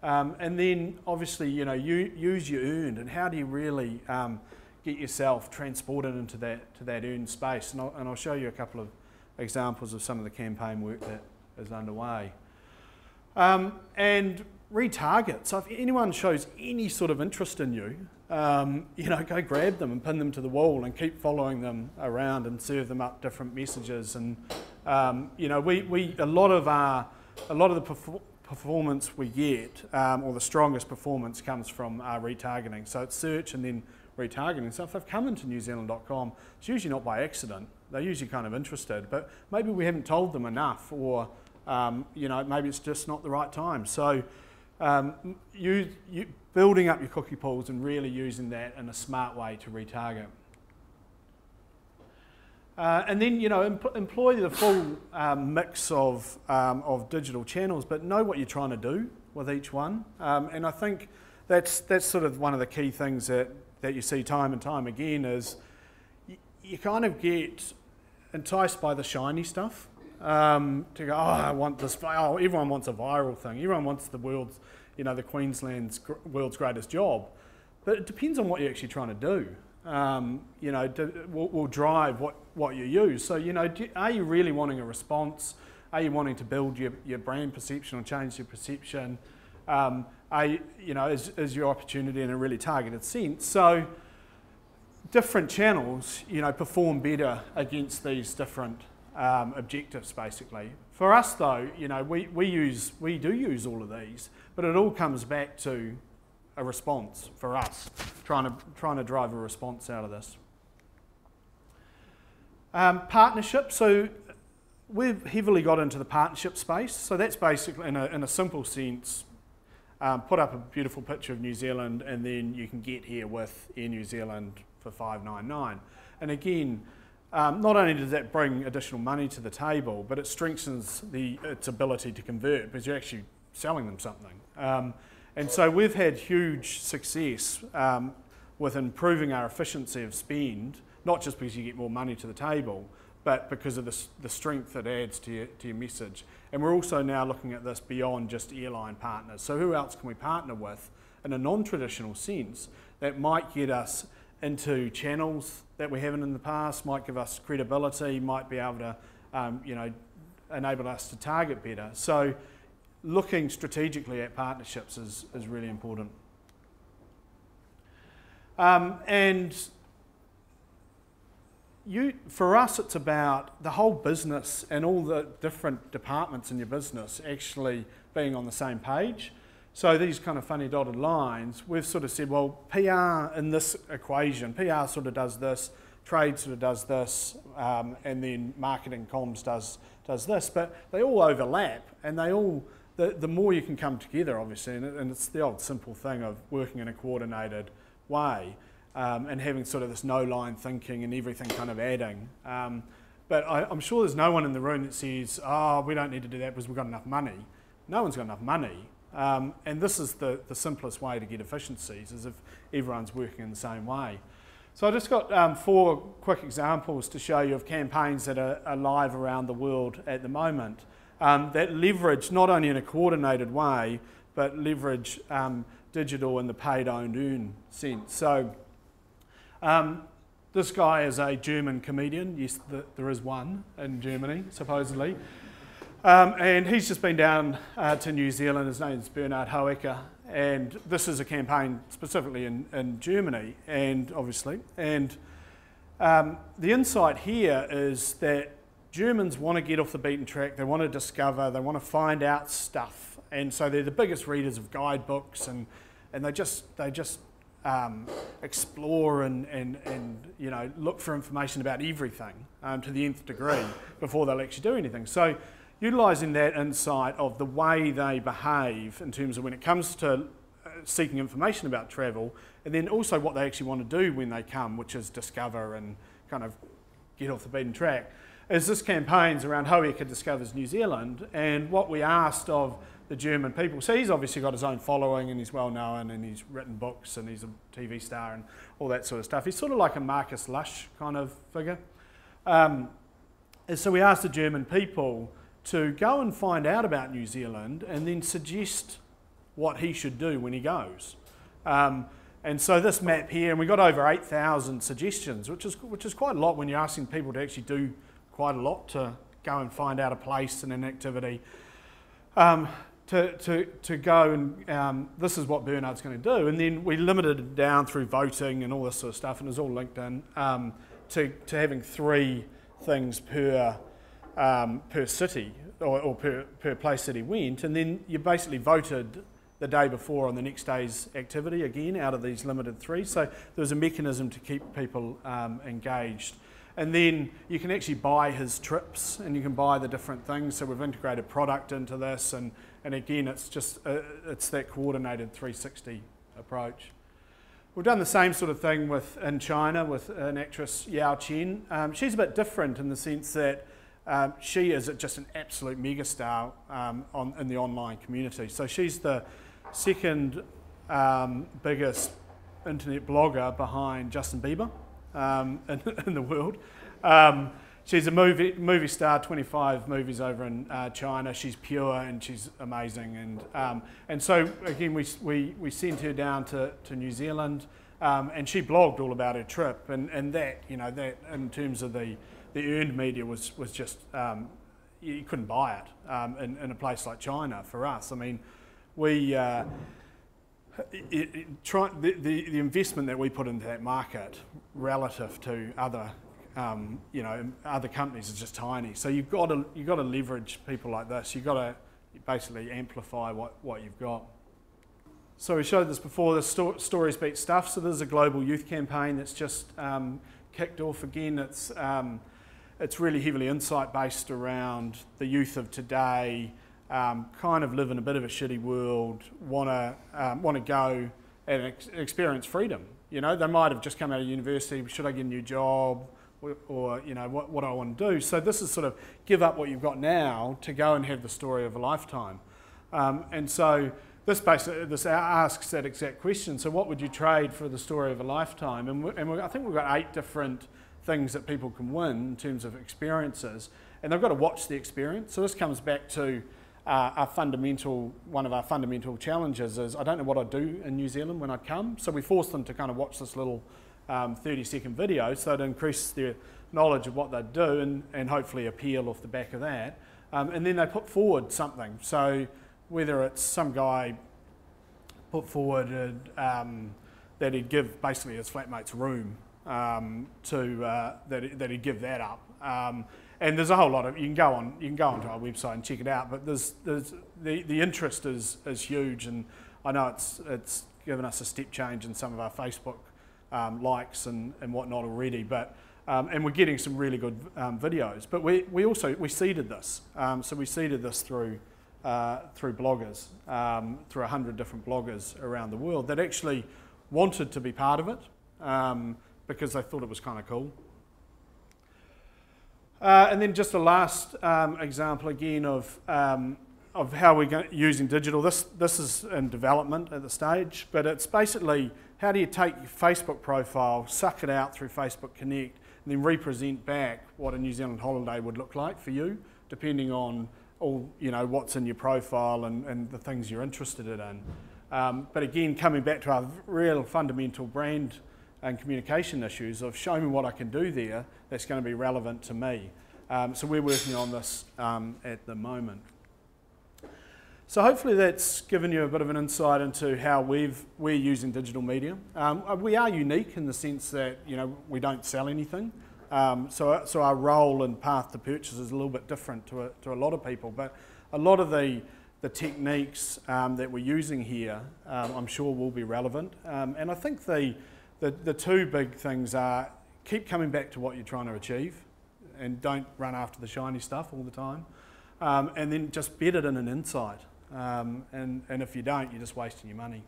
And then obviously, you use your earned, and how do you really get yourself transported into that earned space? And I'll show you a couple of examples of some of the campaign work that is underway. And retarget. So if anyone shows any sort of interest in you, go grab them and pin them to the wall and keep following them around and serve them up different messages. And a lot of the performance we get, or the strongest performance, comes from retargeting. So it's search and then retargeting. So if they've come into newzealand.com, it's usually not by accident. They're usually kind of interested, but maybe we haven't told them enough, or maybe it's just not the right time. So you building up your cookie pools and really using that in a smart way to retarget. And then employ the full mix of digital channels, but know what you're trying to do with each one. And I think that's sort of one of the key things that you see time and time again is you kind of get enticed by the shiny stuff. To go, I want this. Oh, everyone wants a viral thing. Everyone wants the world's, the Queensland's world's greatest job. But it depends on what you're actually trying to do. Will drive what you use. So, are you really wanting a response? Are you wanting to build your brand perception or change your perception? Is your opportunity in a really targeted sense? So, different channels, perform better against these different objectives, basically. For us, though, we do use all of these, but it all comes back to a response for us, trying to drive a response out of this. Partnership. So we've heavily got into the partnership space. So that's basically, in a simple sense, put up a beautiful picture of New Zealand, and then you can get here with Air New Zealand for $5.99. And again, not only does that bring additional money to the table, but it strengthens its ability to convert because you're actually selling them something. And so we've had huge success with improving our efficiency of spend, not just because you get more money to the table, but because of the strength it adds to your message. And we're also now looking at this beyond just airline partners. So who else can we partner with in a non-traditional sense that might get us into channels that we haven't in the past, might give us credibility, might be able to enable us to target better. So looking strategically at partnerships is really important. For us, it's about the whole business and all the different departments in your business actually being on the same page. So these kind of funny dotted lines, we've sort of said, well, PR in this equation, PR sort of does this, trade sort of does this, and then marketing comms does this, but they all overlap, and they all, the more you can come together, obviously, and it's the old simple thing of working in a coordinated way, and having sort of this no-line thinking and everything kind of adding. But I'm sure there's no one in the room that says, oh, we don't need to do that because we've got enough money. No one's got enough money. And this is the simplest way to get efficiencies, is if everyone's working in the same way. So I just got 4 quick examples to show you of campaigns that are live around the world at the moment that leverage, not only in a coordinated way, but leverage digital in the paid, owned, earn sense. So this guy is a German comedian. Yes, there is one in Germany, supposedly. And he's just been down to New Zealand. His name's Bernhard Hoeker, and this is a campaign specifically in Germany, and obviously. And the insight here is that Germans want to get off the beaten track. They want to discover. They want to find out stuff, and so they're the biggest readers of guidebooks, and they just explore and look for information about everything to the nth degree before they'll actually do anything. So, utilising that insight of the way they behave in terms of when it comes to seeking information about travel, and then also what they actually want to do when they come, which is discover and kind of get off the beaten track, is this campaign's around Hoeker Discovers New Zealand, and what we asked of the German people. So he's obviously got his own following, and he's well known, and he's written books, and he's a TV star and all that sort of stuff. He's sort of like a Marcus Lush kind of figure. And so we asked the German people to go and find out about New Zealand and then suggest what he should do when he goes. And so this map here, and we got over 8,000 suggestions, which is quite a lot when you're asking people to actually do quite a lot to go and find out a place and an activity. To go and this is what Bernard's going to do, and then we limited it down through voting and all this sort of stuff, and it was all linked in to having 3 things per city or per place that he went, and then you basically voted the day before on the next day's activity again out of these limited 3. So there was a mechanism to keep people engaged. And then you can actually buy his trips and you can buy the different things. So we've integrated product into this, and again, it's just it's that coordinated 360 approach. We've done the same sort of thing in China with an actress, Yao Chen. She's a bit different in the sense that she is just an absolute megastar in the online community. So she's the second biggest internet blogger behind Justin Bieber in the world. She's a movie star, 25 movies over in China. She's pure and she's amazing. And so again, we sent her down to New Zealand, and she blogged all about her trip. And that, you know, that in terms of the earned media was just you couldn't buy it in a place like China for us. I mean, the investment that we put into that market relative to other other companies is just tiny. So you've got to leverage people like this. You've got to basically amplify what you've got. So we showed this before. The stories beat stuff. So this is a global youth campaign that's just kicked off again. It's really heavily insight based around the youth of today. Kind of live in a bit of a shitty world, want to go and experience freedom. You know, they might have just come out of university. Should I get a new job, or you know, what do I want to do? So this is sort of give up what you've got now to go and have the story of a lifetime. And so this asks that exact question. So what would you trade for the story of a lifetime? And I think we've got 8 different things that people can win in terms of experiences, and they've got to watch the experience. So this comes back to one of our fundamental challenges is I don't know what I'd do in New Zealand when I come. So we force them to kind of watch this little 30-second video so to increase their knowledge of what they'd do and hopefully appeal off the back of that. And then they put forward something. So whether it's some guy put forward that he'd give basically his flatmate's room that he'd give that up. And there's a whole lot of you can go onto our website and check it out. But the interest is huge, and I know it's given us a step change in some of our Facebook likes and whatnot already. But and we're getting some really good videos. But we seeded this, so we seeded this through bloggers, through 100 different bloggers around the world that actually wanted to be part of it because they thought it was kind of cool. And then just a last example again of how we're using digital. This is in development at the stage, but it's basically how do you take your Facebook profile, suck it out through Facebook Connect, and then represent back what a New Zealand holiday would look like for you, depending on what's in your profile and the things you're interested in. But again, coming back to our real fundamental brand and communication issues of show me what I can do there that's going to be relevant to me. So we're working on this at the moment. So hopefully that's given you a bit of an insight into how we're using digital media. We are unique in the sense that we don't sell anything. So our role and path to purchase is a little bit different to a lot of people. But a lot of the techniques that we're using here, I'm sure will be relevant. And I think the 2 big things are keep coming back to what you're trying to achieve and don't run after the shiny stuff all the time. And then just bed it in an insight. And if you don't, you're just wasting your money.